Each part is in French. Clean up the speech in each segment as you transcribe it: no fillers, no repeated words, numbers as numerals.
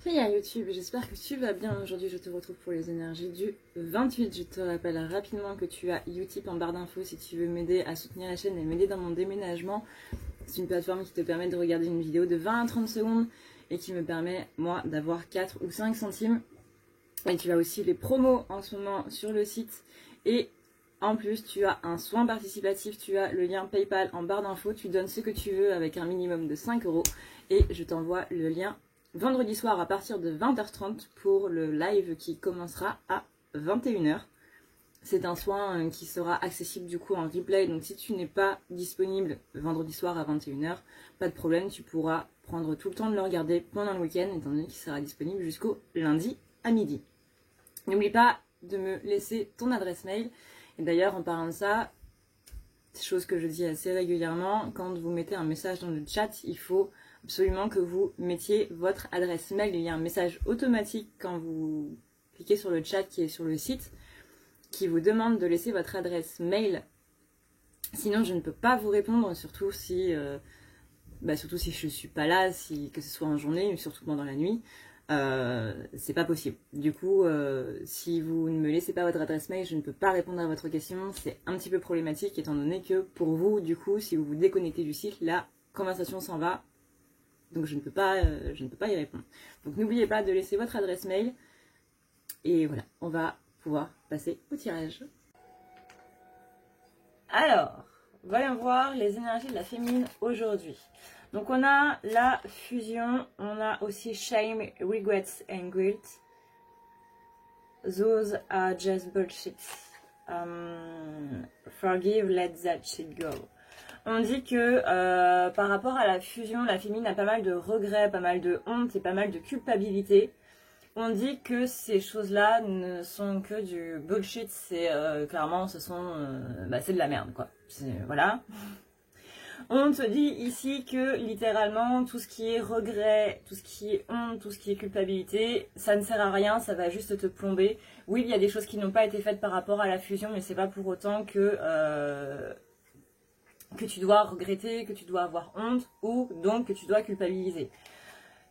Hey à YouTube, j'espère que tu vas bien. Aujourd'hui je te retrouve pour les énergies du 28. Je te rappelle rapidement que tu as Utip en barre d'infos si tu veux m'aider à soutenir la chaîne et m'aider dans mon déménagement. C'est une plateforme qui te permet de regarder une vidéo de 20 à 30 secondes et qui me permet moi d'avoir 4 ou 5 centimes. Et tu as aussi les promos en ce moment sur le site et en plus tu as un soin participatif, tu as le lien PayPal en barre d'infos, tu donnes ce que tu veux avec un minimum de 5 € et je t'envoie le lien vendredi soir à partir de 20h30 pour le live qui commencera à 21h. C'est un soin qui sera accessible du coup en replay, donc si tu n'es pas disponible vendredi soir à 21h, pas de problème, tu pourras prendre tout le temps de le regarder pendant le week-end étant donné qu'il sera disponible jusqu'au lundi à midi. N'oublie pas de me laisser ton adresse mail. Et d'ailleurs, en parlant de ça, chose que je dis assez régulièrement, quand vous mettez un message dans le chat, il faut absolument que vous mettiez votre adresse mail. Il y a un message automatique quand vous cliquez sur le chat qui est sur le site, qui vous demande de laisser votre adresse mail. Sinon, je ne peux pas vous répondre, surtout si je ne suis pas là, que ce soit en journée, ou surtout pendant la nuit. C'est pas possible. Du coup, si vous ne me laissez pas votre adresse mail, je ne peux pas répondre à votre question. C'est un petit peu problématique étant donné que pour vous, du coup, si vous vous déconnectez du site, la conversation s'en va. Donc je ne peux pas y répondre. Donc n'oubliez pas de laisser votre adresse mail. Et voilà, on va pouvoir passer au tirage. Alors, voyons voir les énergies de la féminine aujourd'hui. Donc on a la fusion, on a aussi shame, regrets and guilt. Those are just bullshit. Forgive, let that shit go. On dit que par rapport à la fusion, la féminine a pas mal de regrets, pas mal de honte et pas mal de culpabilité. On dit que ces choses-là ne sont que du bullshit, c'est clairement c'est de la merde quoi. Voilà. On te dit ici que littéralement tout ce qui est regret, tout ce qui est honte, tout ce qui est culpabilité, ça ne sert à rien, ça va juste te plomber. Oui, il y a des choses qui n'ont pas été faites par rapport à la fusion, mais c'est pas pour autant que tu dois regretter, que tu dois avoir honte ou donc que tu dois culpabiliser.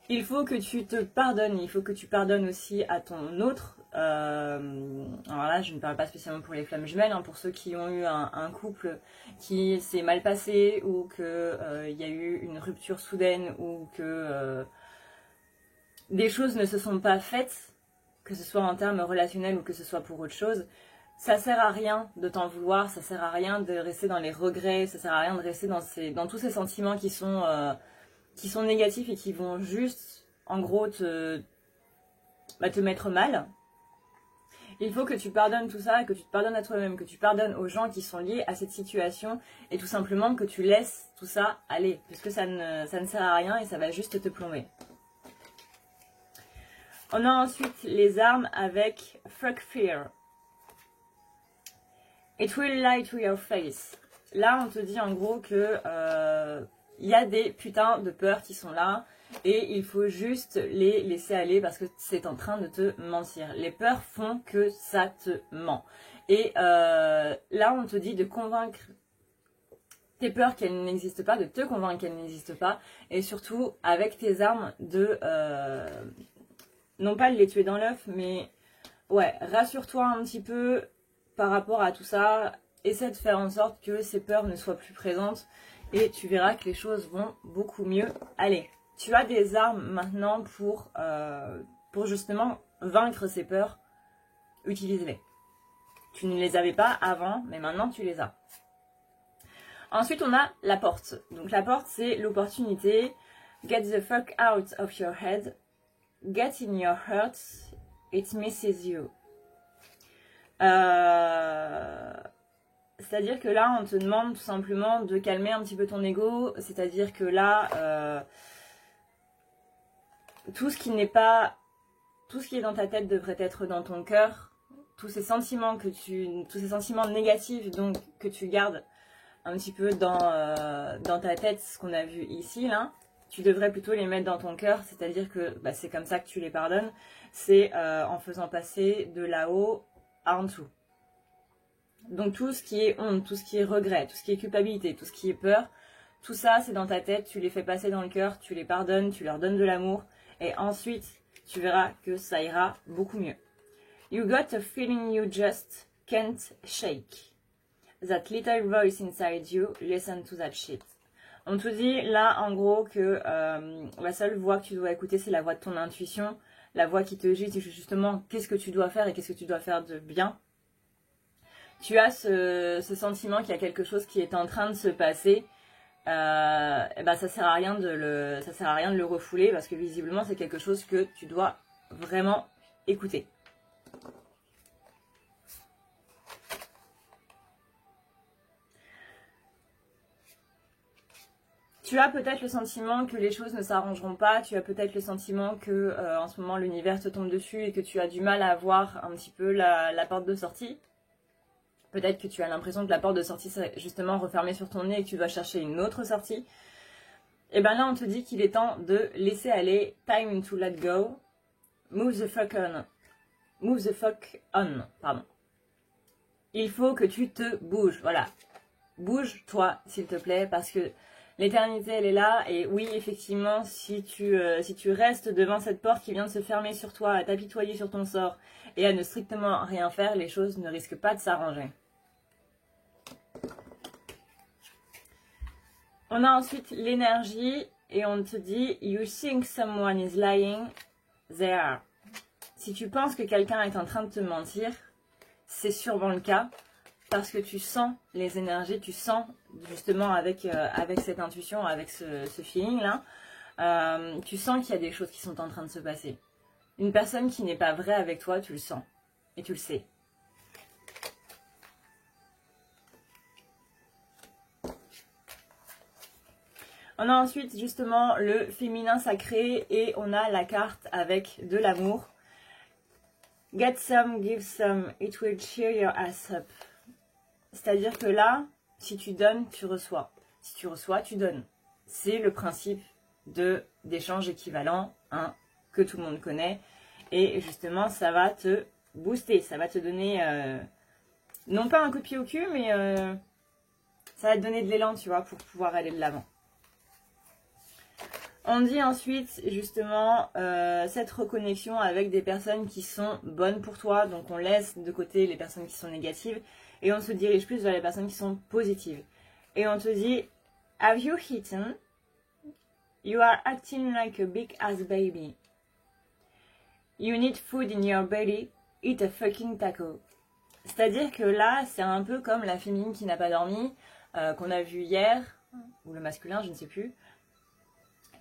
Il faut que tu te pardonnes, il faut que tu pardonnes aussi à ton autre. Alors là, je ne parle pas spécialement pour les flammes jumelles, hein, pour ceux qui ont eu un couple qui s'est mal passé ou qu'il y a eu une rupture soudaine ou que des choses ne se sont pas faites, que ce soit en termes relationnels ou que ce soit pour autre chose. Ça sert à rien de t'en vouloir, ça sert à rien de rester dans les regrets, ça sert à rien de rester dans tous ces sentiments qui sont négatifs et qui vont juste, en gros, te mettre mal. Il faut que tu pardonnes tout ça, que tu te pardonnes à toi-même, que tu pardonnes aux gens qui sont liés à cette situation et tout simplement que tu laisses tout ça aller, puisque ça ne sert à rien et ça va juste te plomber. On a ensuite les armes avec Fuck Fear. It will lie to your face. Là, on te dit en gros que y a des putains de peurs qui sont là et il faut juste les laisser aller parce que c'est en train de te mentir. Les peurs font que ça te ment. Et là, on te dit de convaincre tes peurs qu'elles n'existent pas, de te convaincre qu'elles n'existent pas et surtout avec tes armes de non pas de les tuer dans l'œuf, mais ouais, rassure-toi un petit peu par rapport à tout ça. Essaie de faire en sorte que ces peurs ne soient plus présentes et tu verras que les choses vont beaucoup mieux aller. Tu as des armes maintenant pour justement vaincre ces peurs. Utilise-les. Tu ne les avais pas avant, mais maintenant tu les as. Ensuite, on a la porte. Donc la porte, c'est l'opportunité. Get the fuck out of your head. Get in your heart. It misses you. C'est-à-dire que là, on te demande tout simplement de calmer un petit peu ton ego. C'est-à-dire que là, tout ce qui est dans ta tête devrait être dans ton cœur. Tous ces sentiments négatifs donc que tu gardes un petit peu dans ta tête, ce qu'on a vu ici là, tu devrais plutôt les mettre dans ton cœur. C'est-à-dire que c'est comme ça que tu les pardonnes. C'est en faisant passer de là-haut en dessous. Donc tout ce qui est honte, tout ce qui est regret, tout ce qui est culpabilité, tout ce qui est peur, tout ça c'est dans ta tête, tu les fais passer dans le cœur, tu les pardonnes, tu leur donnes de l'amour et ensuite tu verras que ça ira beaucoup mieux. You got a feeling you just can't shake. That little voice inside you, listen to that shit. On te dit là en gros que la seule voix que tu dois écouter, c'est la voix de ton intuition, la voix qui te dit justement qu'est-ce que tu dois faire et qu'est-ce que tu dois faire de bien. Tu as ce sentiment qu'il y a quelque chose qui est en train de se passer. Et ben ça sert à rien de le refouler parce que visiblement c'est quelque chose que tu dois vraiment écouter. Tu as peut-être le sentiment que les choses ne s'arrangeront pas, tu as peut-être le sentiment que en ce moment l'univers te tombe dessus et que tu as du mal à voir un petit peu la porte de sortie. Peut-être que tu as l'impression que la porte de sortie s'est justement refermée sur ton nez et que tu dois chercher une autre sortie. Et bien là on te dit qu'il est temps de laisser aller, time to let go, move the fuck on, pardon. Il faut que tu te bouges, voilà. Bouge-toi s'il te plaît parce que l'éternité elle est là et oui effectivement si tu restes devant cette porte qui vient de se fermer sur toi, à t'apitoyer sur ton sort et à ne strictement rien faire, les choses ne risquent pas de s'arranger. On a ensuite l'énergie et on te dit you think someone is lying, they are. Si tu penses que quelqu'un est en train de te mentir, c'est sûrement le cas. Parce que tu sens les énergies, tu sens justement avec cette intuition, avec ce feeling-là, tu sens qu'il y a des choses qui sont en train de se passer. Une personne qui n'est pas vraie avec toi, tu le sens et tu le sais. On a ensuite justement le féminin sacré et on a la carte avec de l'amour. Get some, give some, it will cheer your ass up. C'est-à-dire que là, si tu donnes, tu reçois. Si tu reçois, tu donnes. C'est le principe d'échange équivalent hein, que tout le monde connaît. Et justement, ça va te booster. Ça va te donner, non pas un coup de pied au cul, mais ça va te donner de l'élan, tu vois, pour pouvoir aller de l'avant. On dit ensuite, justement, cette reconnexion avec des personnes qui sont bonnes pour toi. Donc, on laisse de côté les personnes qui sont négatives. Et on se dirige plus vers les personnes qui sont positives. Et on te dit, have you eaten? You are acting like a big ass baby. You need food in your belly. Eat a fucking taco. C'est-à-dire que là, c'est un peu comme la féminine qui n'a pas dormi, qu'on a vu hier, ou le masculin, je ne sais plus.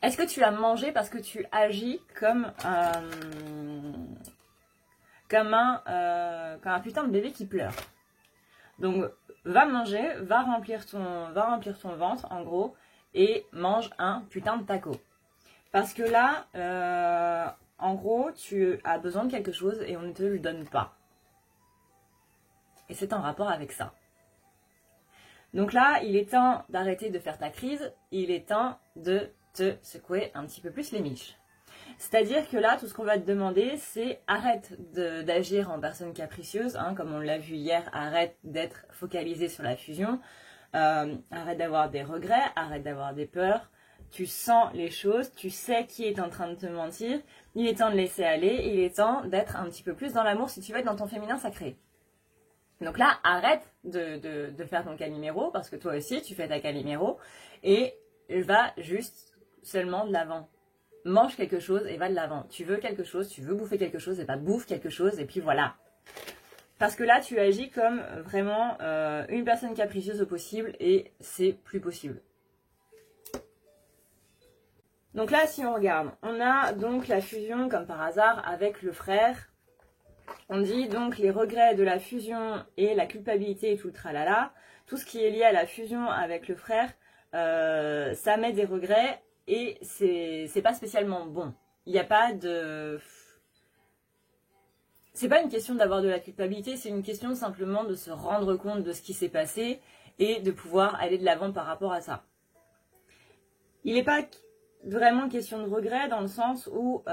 Est-ce que tu as mangé parce que tu agis comme un putain de bébé qui pleure? Donc, va manger, va remplir ton ventre, en gros, et mange un putain de taco. Parce que là, en gros, tu as besoin de quelque chose et on ne te le donne pas. Et c'est en rapport avec ça. Donc là, il est temps d'arrêter de faire ta crise, il est temps de te secouer un petit peu plus les miches. C'est-à-dire que là, tout ce qu'on va te demander, c'est arrête d'agir en personne capricieuse, hein, comme on l'a vu hier, arrête d'être focalisé sur la fusion, arrête d'avoir des regrets, arrête d'avoir des peurs, tu sens les choses, tu sais qui est en train de te mentir, il est temps de laisser aller, il est temps d'être un petit peu plus dans l'amour si tu veux être dans ton féminin sacré. Donc là, arrête de faire ton Calimero, parce que toi aussi, tu fais ta Calimero, et va juste seulement de l'avant. Mange quelque chose et va de l'avant. Tu veux quelque chose, tu veux bouffer quelque chose, et bah bouffe quelque chose, et puis voilà. Parce que là, tu agis comme vraiment une personne capricieuse au possible, et c'est plus possible. Donc là, si on regarde, on a donc la fusion, comme par hasard, avec le frère. On dit donc les regrets de la fusion et la culpabilité et tout le tralala. Tout ce qui est lié à la fusion avec le frère, ça met des regrets et c'est pas spécialement bon. Il n'y a pas de... C'est pas une question d'avoir de la culpabilité, c'est une question simplement de se rendre compte de ce qui s'est passé et de pouvoir aller de l'avant par rapport à ça. Il n'est pas vraiment question de regret dans le sens où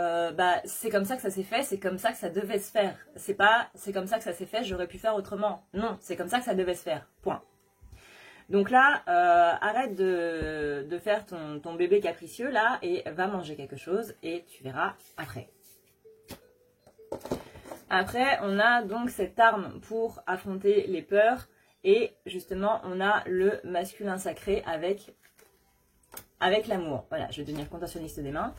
c'est comme ça que ça s'est fait, c'est comme ça que ça devait se faire. C'est pas c'est comme ça que ça s'est fait, j'aurais pu faire autrement. Non, c'est comme ça que ça devait se faire. Point. Donc là, arrête de faire ton bébé capricieux là et va manger quelque chose et tu verras après. Après, on a donc cette arme pour affronter les peurs et justement, on a le masculin sacré avec l'amour. Voilà, je vais devenir contentionniste des mains.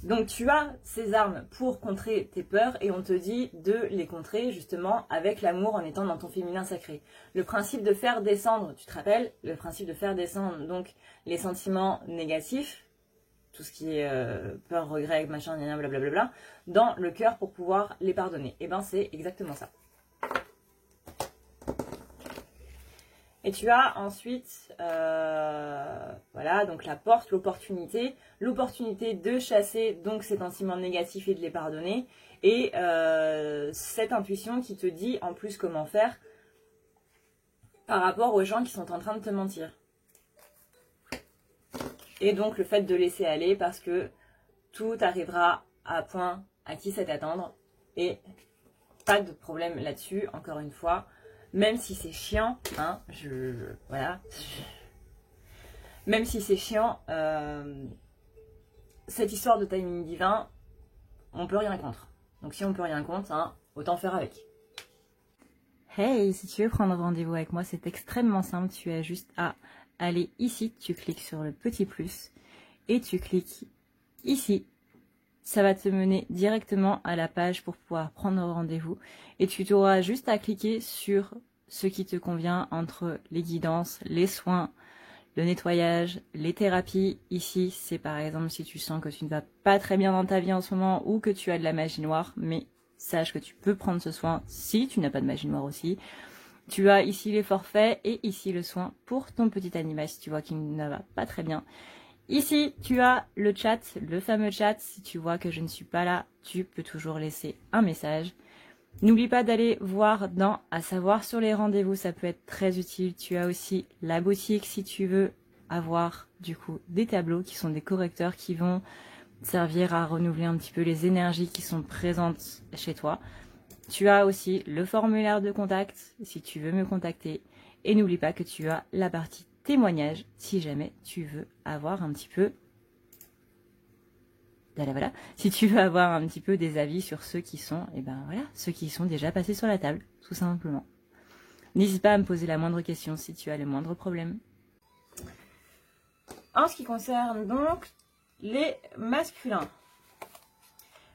Donc tu as ces armes pour contrer tes peurs et on te dit de les contrer justement avec l'amour en étant dans ton féminin sacré. Le principe de faire descendre, tu te rappelles, le principe de faire descendre donc les sentiments négatifs, tout ce qui est peur, regret, machin, blablabla, dans le cœur pour pouvoir les pardonner. Et ben c'est exactement ça. Et tu as ensuite, voilà, donc la porte, l'opportunité de chasser donc ces sentiments négatifs et de les pardonner. Et cette intuition qui te dit en plus comment faire par rapport aux gens qui sont en train de te mentir. Et donc le fait de laisser aller parce que tout arrivera à point à qui sait attendre. Et pas de problème là-dessus, encore une fois. Même si c'est chiant, hein, voilà. Même si c'est chiant, cette histoire de timing divin, on peut rien contre. Donc si on peut rien contre, hein, autant faire avec. Hey, si tu veux prendre rendez-vous avec moi, c'est extrêmement simple. Tu as juste à aller ici, tu cliques sur le petit plus et tu cliques ici. Ça va te mener directement à la page pour pouvoir prendre rendez-vous. Et tu auras juste à cliquer sur ce qui te convient entre les guidances, les soins, le nettoyage, les thérapies. Ici, c'est par exemple si tu sens que tu ne vas pas très bien dans ta vie en ce moment ou que tu as de la magie noire. Mais sache que tu peux prendre ce soin si tu n'as pas de magie noire aussi. Tu as ici les forfaits et ici le soin pour ton petit animal si tu vois qu'il ne va pas très bien. Ici, tu as le chat, le fameux chat. Si tu vois que je ne suis pas là, tu peux toujours laisser un message. N'oublie pas d'aller voir dans « À savoir sur les rendez-vous », ça peut être très utile. Tu as aussi la boutique si tu veux avoir du coup des tableaux qui sont des correcteurs qui vont servir à renouveler un petit peu les énergies qui sont présentes chez toi. Tu as aussi le formulaire de contact si tu veux me contacter. Et n'oublie pas que tu as la partie témoignage si jamais tu veux avoir un petit peu voilà, si tu veux avoir un petit peu des avis sur ceux qui sont ceux qui sont déjà passés sur la table, tout simplement. N'hésite pas à me poser la moindre question si tu as le moindre problème. En ce qui concerne donc les masculins.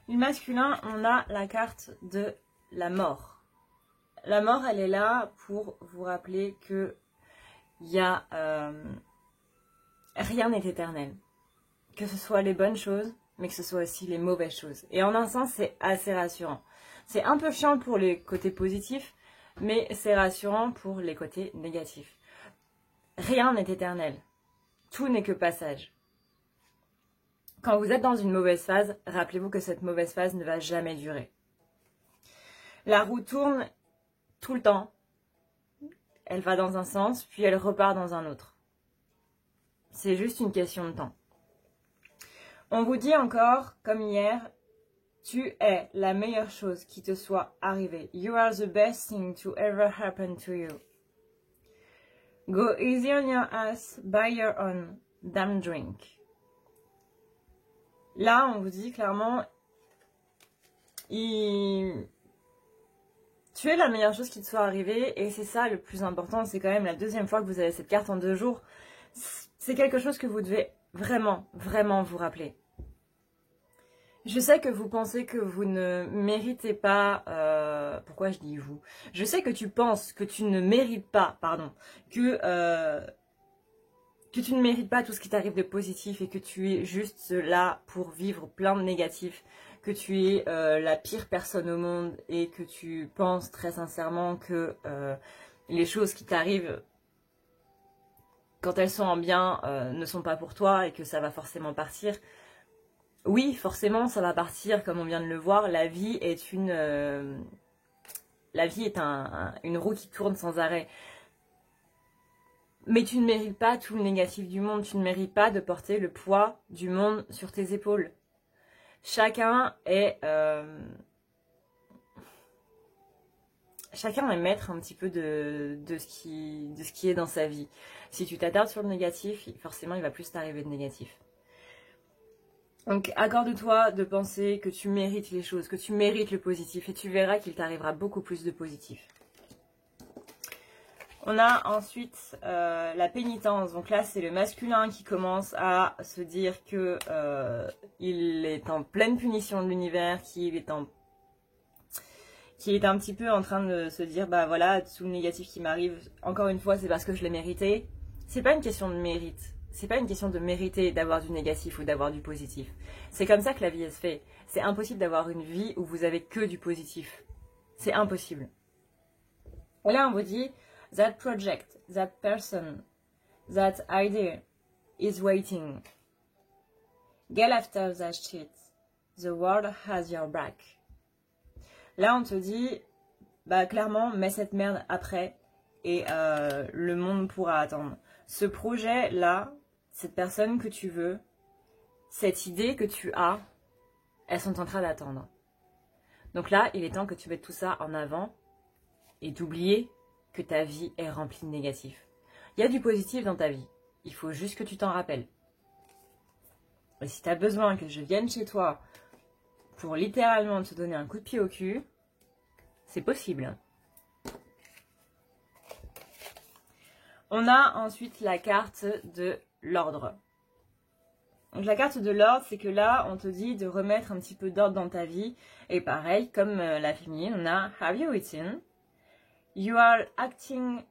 Les masculins, on a la carte de la mort. La mort, elle est là pour vous rappeler que rien n'est éternel. Que ce soit les bonnes choses, mais que ce soit aussi les mauvaises choses. Et en un sens, c'est assez rassurant. C'est un peu chiant pour les côtés positifs, mais c'est rassurant pour les côtés négatifs. Rien n'est éternel. Tout n'est que passage. Quand vous êtes dans une mauvaise phase, rappelez-vous que cette mauvaise phase ne va jamais durer. La roue tourne tout le temps. Elle va dans un sens, puis elle repart dans un autre. C'est juste une question de temps. On vous dit encore, comme hier, tu es la meilleure chose qui te soit arrivée. You are the best thing to ever happen to you. Go easy on your ass, buy your own damn drink. Là, on vous dit clairement, tu es la meilleure chose qui te soit arrivée et c'est ça le plus important. C'est quand même la deuxième fois que vous avez cette carte en 2 jours. C'est quelque chose que vous devez vraiment, vraiment vous rappeler. Je sais que vous pensez que vous ne méritez pas... pourquoi je dis vous? Je sais que tu penses que tu ne mérites pas, que tu ne mérites pas tout ce qui t'arrive de positif et que tu es juste là pour vivre plein de négatifs, que tu es la pire personne au monde et que tu penses très sincèrement que les choses qui t'arrivent quand elles sont en bien ne sont pas pour toi et que ça va forcément partir. Oui, forcément, ça va partir, comme on vient de le voir. La vie est une roue qui tourne sans arrêt. Mais tu ne mérites pas tout le négatif du monde. Tu ne mérites pas de porter le poids du monde sur tes épaules. Chacun est chacun est maître un petit peu de ce qui est dans sa vie. Si tu t'attardes sur le négatif, forcément il va plus t'arriver de négatif. Donc accorde-toi de penser que tu mérites les choses, que tu mérites le positif, et tu verras qu'il t'arrivera beaucoup plus de positif. On a ensuite la pénitence. Donc là, c'est le masculin qui commence à se dire que il est en pleine punition de l'univers, qu'il est un petit peu en train de se dire, bah voilà, tout le négatif qui m'arrive, encore une fois, c'est parce que je l'ai mérité. C'est pas une question de mérite. C'est pas une question de mériter d'avoir du négatif ou d'avoir du positif. C'est comme ça que la vie elle se fait. C'est impossible d'avoir une vie où vous avez que du positif. C'est impossible. Et là, on vous dit, that project, that person, that idea is waiting. Get after that shit. The world has your back. Là, on te dit, bah clairement, mets cette merde après et le monde pourra attendre. Ce projet-là, cette personne que tu veux, cette idée que tu as, elles sont en train d'attendre. Donc là, il est temps que tu mettes tout ça en avant et d'oublier que ta vie est remplie de négatif. Il y a du positif dans ta vie. Il faut juste que tu t'en rappelles. Et si tu as besoin que je vienne chez toi pour littéralement te donner un coup de pied au cul, c'est possible. On a ensuite la carte de l'ordre. Donc la carte de l'ordre, c'est que là, on te dit de remettre un petit peu d'ordre dans ta vie. Et pareil, comme la féminine, on a Have you eaten? You are acting...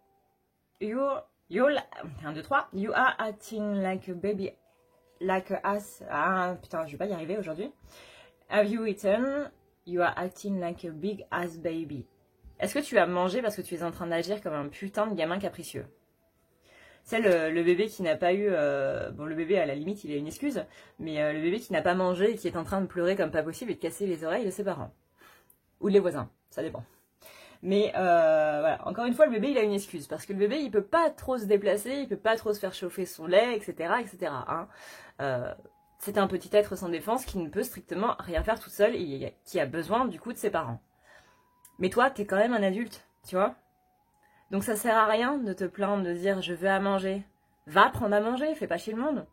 You're 1, 2, 3. You are acting like a baby... Like a ass... Ah, putain, je vais pas y arriver aujourd'hui. Have you eaten? You are acting like a big ass baby. Est-ce que tu as mangé parce que tu es en train d'agir comme un putain de gamin capricieux? C'est le bébé qui n'a pas eu... bon, le bébé, à la limite, il a une excuse. Mais le bébé qui n'a pas mangé et qui est en train de pleurer comme pas possible et de casser les oreilles de ses parents. Ou de les voisins, ça dépend. Mais voilà, encore une fois, le bébé, il a une excuse. Parce que le bébé, il peut pas trop se déplacer, il peut pas trop se faire chauffer son lait, etc. etc. Hein. C'est un petit être sans défense qui ne peut strictement rien faire tout seul et qui a besoin, du coup, de ses parents. Mais toi, t'es quand même un adulte, tu vois. Donc ça sert à rien de te plaindre, de dire « je veux à manger ». Va prendre à manger, fais pas chier le monde.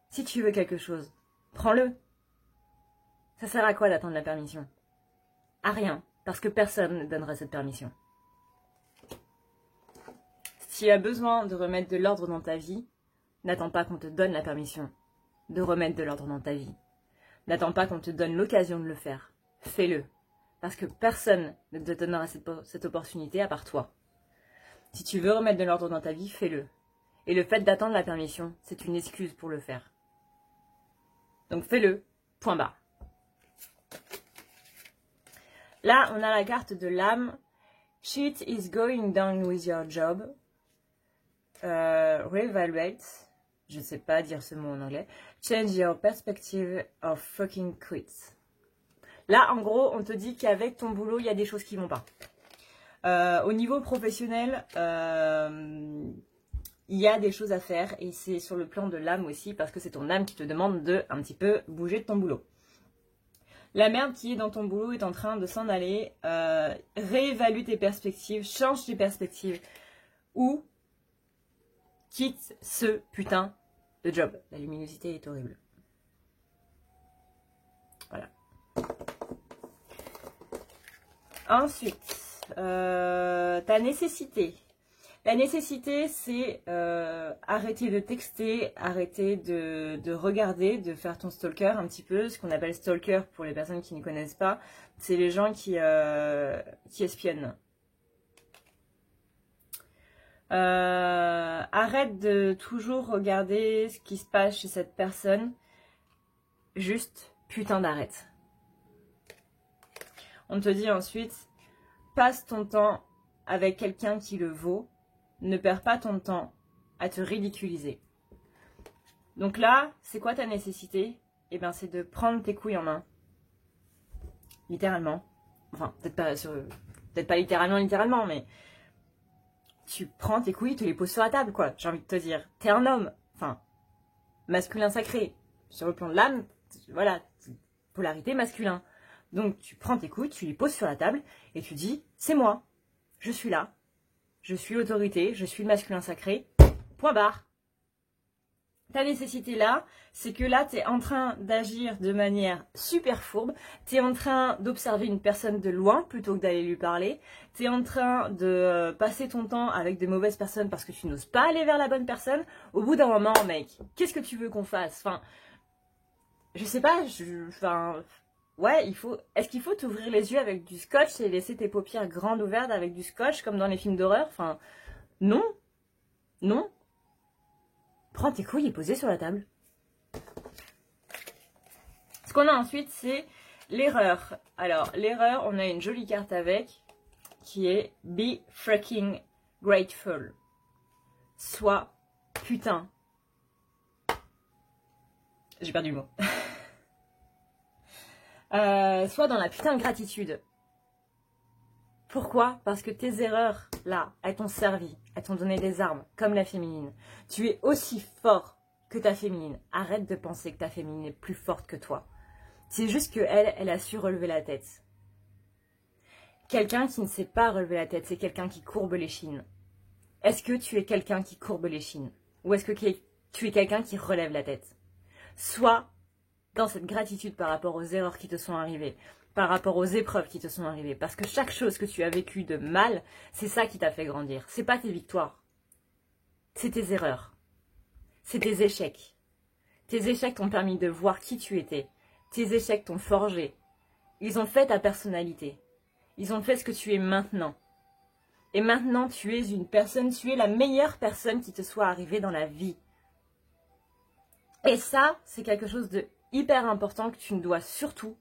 Si tu veux quelque chose, prends-le. Ça sert à quoi d'attendre la permission? À rien, parce que personne ne donnerait cette permission. Si tu as besoin de remettre de l'ordre dans ta vie, n'attends pas qu'on te donne la permission de remettre de l'ordre dans ta vie. N'attends pas qu'on te donne l'occasion de le faire. Fais-le. Parce que personne ne te donnera cette opportunité à part toi. Si tu veux remettre de l'ordre dans ta vie, fais-le. Et le fait d'attendre la permission, c'est une excuse pour le faire. Donc fais-le, point barre. Là, on a la carte de l'âme. Shit is going down with your job. Reevaluate. Je ne sais pas dire ce mot en anglais. Change your perspective of fucking quit. Là, en gros, on te dit qu'avec ton boulot, il y a des choses qui vont pas. Au niveau professionnel, il y a des choses à faire et c'est sur le plan de l'âme aussi parce que c'est ton âme qui te demande de un petit peu bouger de ton boulot. La merde qui est dans ton boulot est en train de s'en aller. Réévalue tes perspectives, change tes perspectives ou quitte ce putain de job. La luminosité est horrible. Voilà. Ensuite, ta nécessité. La nécessité, c'est arrêter de texter, arrêter de regarder, de faire ton stalker un petit peu. Ce qu'on appelle stalker, pour les personnes qui ne connaissent pas, c'est les gens qui espionnent. Arrête de toujours regarder ce qui se passe chez cette personne. Juste, putain d'arrête. On te dit ensuite, passe ton temps avec quelqu'un qui le vaut. Ne perds pas ton temps à te ridiculiser. Donc là, c'est quoi ta nécessité? Eh bien, c'est de prendre tes couilles en main. Littéralement. Enfin, peut-être pas littéralement, mais tu prends tes couilles, tu les poses sur la table, quoi. J'ai envie de te dire, t'es un homme. Enfin, masculin sacré. Sur le plan de l'âme, voilà, polarité masculin. Donc, tu prends tes couilles, tu les poses sur la table et tu dis, c'est moi. je suis là, je suis l'autorité, je suis le masculin sacré, point barre. Ta nécessité là, c'est que là, tu es en train d'agir de manière super fourbe, tu es en train d'observer une personne de loin plutôt que d'aller lui parler, tu es en train de passer ton temps avec de mauvaises personnes parce que tu n'oses pas aller vers la bonne personne. Au bout d'un moment, mec, qu'est-ce que tu veux qu'on fasse? Enfin, je sais pas, ouais, est-ce qu'il faut t'ouvrir les yeux avec du scotch et laisser tes paupières grandes ouvertes avec du scotch comme dans les films d'horreur? Enfin, non, non. Prends tes couilles et posez sur la table. Ce qu'on a ensuite, c'est l'erreur. Alors, l'erreur, on a une jolie carte avec, qui est Be freaking grateful. Sois putain. J'ai perdu le mot. Sois dans la putain de gratitude. Pourquoi? Parce que tes erreurs, là, elles t'ont servi, elles t'ont donné des armes, comme la féminine. Tu es aussi fort que ta féminine. Arrête de penser que ta féminine est plus forte que toi. C'est juste qu'elle, elle a su relever la tête. Quelqu'un qui ne sait pas relever la tête, c'est quelqu'un qui courbe l'échine. Est-ce que tu es quelqu'un qui courbe l'échine? Ou est-ce que tu es quelqu'un qui relève la tête? Sois dans cette gratitude par rapport aux erreurs qui te sont arrivées, par rapport aux épreuves qui te sont arrivées. Parce que chaque chose que tu as vécue de mal, c'est ça qui t'a fait grandir. C'est pas tes victoires. C'est tes erreurs. C'est tes échecs. Tes échecs t'ont permis de voir qui tu étais. Tes échecs t'ont forgé. Ils ont fait ta personnalité. Ils ont fait ce que tu es maintenant. Et maintenant, tu es une personne, tu es la meilleure personne qui te soit arrivée dans la vie. Et ça, c'est quelque chose de hyper important que tu ne dois surtout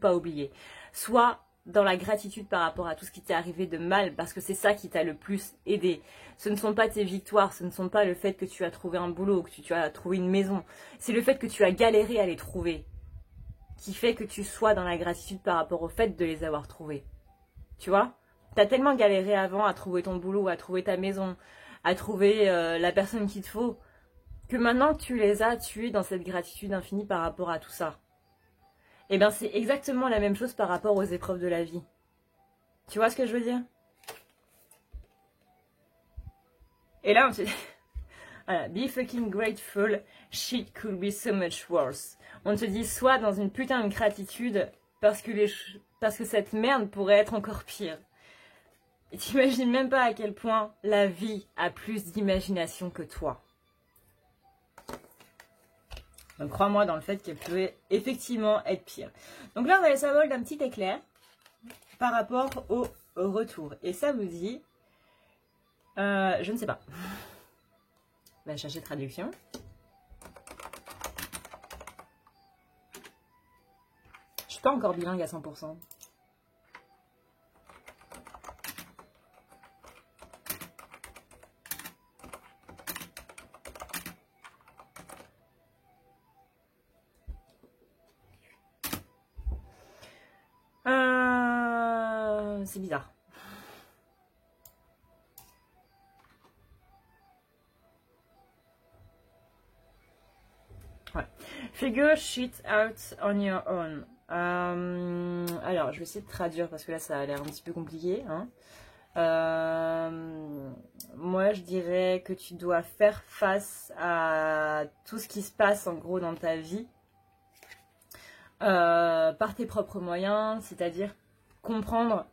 pas oublier. Sois dans la gratitude par rapport à tout ce qui t'est arrivé de mal, parce que c'est ça qui t'a le plus aidé. Ce ne sont pas tes victoires, ce ne sont pas le fait que tu as trouvé un boulot, que tu as trouvé une maison. C'est le fait que tu as galéré à les trouver qui fait que tu sois dans la gratitude par rapport au fait de les avoir trouvés. Tu vois? T'as tellement galéré avant à trouver ton boulot, à trouver ta maison, à trouver la personne qu'il te faut, que maintenant que tu les as, tu es dans cette gratitude infinie par rapport à tout ça. Et bien c'est exactement la même chose par rapport aux épreuves de la vie. Tu vois ce que je veux dire? Et là on te dit, voilà, be fucking grateful, shit could be so much worse. On te dit, sois dans une putain de gratitude parce que cette merde pourrait être encore pire. Et t'imagines même pas à quel point la vie a plus d'imagination que toi. Donc crois-moi dans le fait qu'elle peut effectivement être pire. Donc là on a le symbole d'un petit éclair par rapport au retour. Et ça vous dit, je ne sais pas. On va chercher traduction. Je suis pas encore bilingue à 100%. C'est bizarre. Ouais. Figure shit out on your own. Alors, je vais essayer de traduire parce que là, ça a l'air un petit peu compliqué. Hein. Moi, je dirais que tu dois faire face à tout ce qui se passe en gros dans ta vie par tes propres moyens, c'est-à-dire comprendre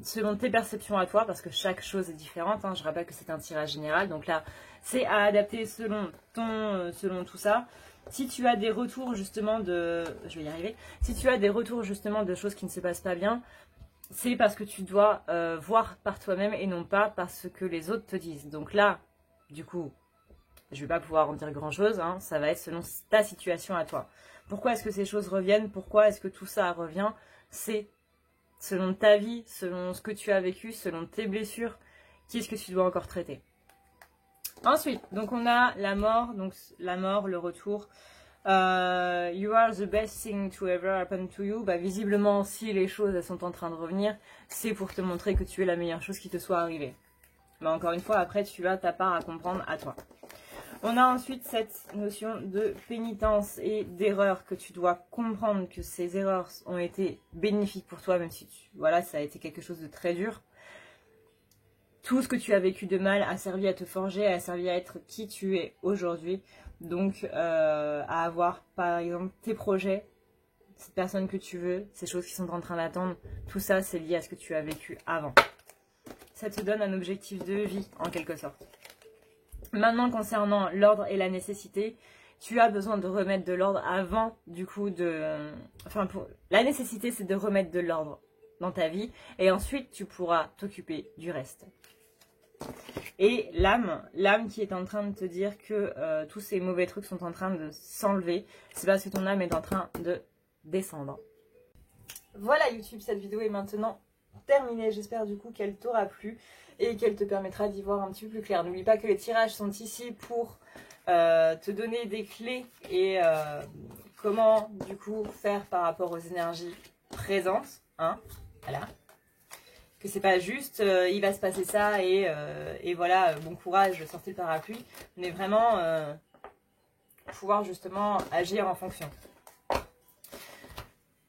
selon tes perceptions à toi, parce que chaque chose est différente, hein. Je rappelle que c'est un tirage général, donc là c'est à adapter selon selon tout ça. Si tu as des retours justement je vais y arriver, si tu as des retours justement de choses qui ne se passent pas bien, c'est parce que tu dois voir par toi-même et non pas par ce que les autres te disent. Donc là, du coup, je vais pas pouvoir en dire grand chose, hein. Ça va être selon ta situation à toi. Pourquoi est-ce que ces choses reviennent? Pourquoi est-ce que tout ça revient? C'est selon ta vie, selon ce que tu as vécu, selon tes blessures, qui est-ce que tu dois encore traiter. Ensuite, donc on a la mort, le retour. You are the best thing to ever happen to you. Bah, visiblement, si les choses elles sont en train de revenir, c'est pour te montrer que tu es la meilleure chose qui te soit arrivée. Mais encore une fois, après, tu as ta part à comprendre à toi. On a ensuite cette notion de pénitence et d'erreur, que tu dois comprendre que ces erreurs ont été bénéfiques pour toi, même si voilà, ça a été quelque chose de très dur. tout ce que tu as vécu de mal a servi à te forger, a servi à être qui tu es aujourd'hui. Donc, à avoir, par exemple, tes projets, cette personne que tu veux, ces choses qui sont en train d'attendre, tout ça, c'est lié à ce que tu as vécu avant. Ça te donne un objectif de vie, en quelque sorte. Maintenant, concernant l'ordre et la nécessité, tu as besoin de remettre de l'ordre avant, du coup, la nécessité, c'est de remettre de l'ordre dans ta vie, et ensuite, tu pourras t'occuper du reste. Et l'âme qui est en train de te dire que tous ces mauvais trucs sont en train de s'enlever, c'est parce que ton âme est en train de descendre. Voilà YouTube, cette vidéo est maintenant terminée. J'espère du coup qu'elle t'aura plu et qu'elle te permettra d'y voir un petit peu plus clair. N'oublie pas que les tirages sont ici pour te donner des clés et comment du coup faire par rapport aux énergies présentes. Hein, voilà. Que c'est pas juste il va se passer ça et voilà, bon courage, sortez le parapluie, mais vraiment pouvoir justement agir en fonction.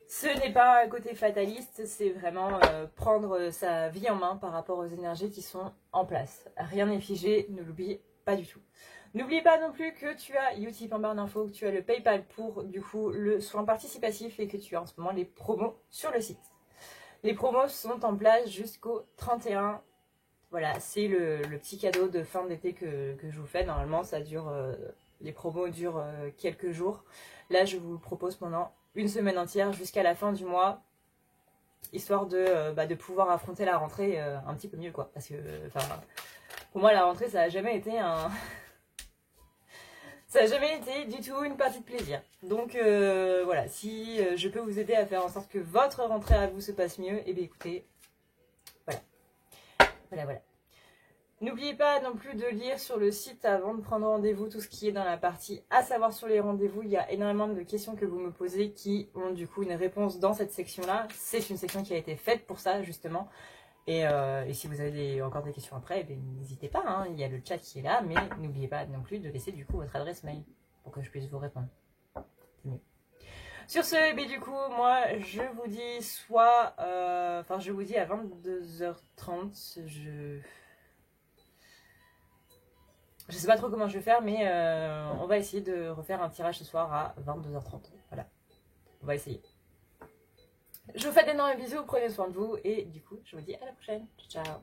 Ce n'est pas un côté fataliste, c'est vraiment prendre sa vie en main par rapport aux énergies qui sont en place. Rien n'est figé, ne l'oublie pas du tout. N'oublie pas non plus que tu as Utip en barre d'infos, que tu as le PayPal pour du coup le soin participatif et que tu as en ce moment les promos sur le site. Les promos sont en place jusqu'au 31. Voilà, c'est le petit cadeau de fin d'été que je vous fais. Normalement, ça dure, les promos durent quelques jours. Là, je vous le propose pendant une semaine entière jusqu'à la fin du mois, histoire de pouvoir affronter la rentrée un petit peu mieux, quoi. Parce que, pour moi, la rentrée, ça n'a jamais été ça n'a jamais été du tout une partie de plaisir. Donc voilà, si je peux vous aider à faire en sorte que votre rentrée à vous se passe mieux, eh bien écoutez, voilà. N'oubliez pas non plus de lire sur le site avant de prendre rendez-vous tout ce qui est dans la partie à savoir sur les rendez-vous. Il y a énormément de questions que vous me posez qui ont du coup une réponse dans cette section-là. C'est une section qui a été faite pour ça justement. Et si vous avez encore des questions après, eh n'hésitez pas, hein, il y a le chat qui est là, mais n'oubliez pas non plus de laisser du coup votre adresse mail pour que je puisse vous répondre. C'est mieux. Sur ce, eh du coup, moi je vous dis je vous dis à 22h30, je sais pas trop comment je vais faire, mais on va essayer de refaire un tirage ce soir à 22h30. Voilà, on va essayer. Je vous fais d'énormes bisous, prenez soin de vous et du coup, je vous dis à la prochaine. Ciao, ciao.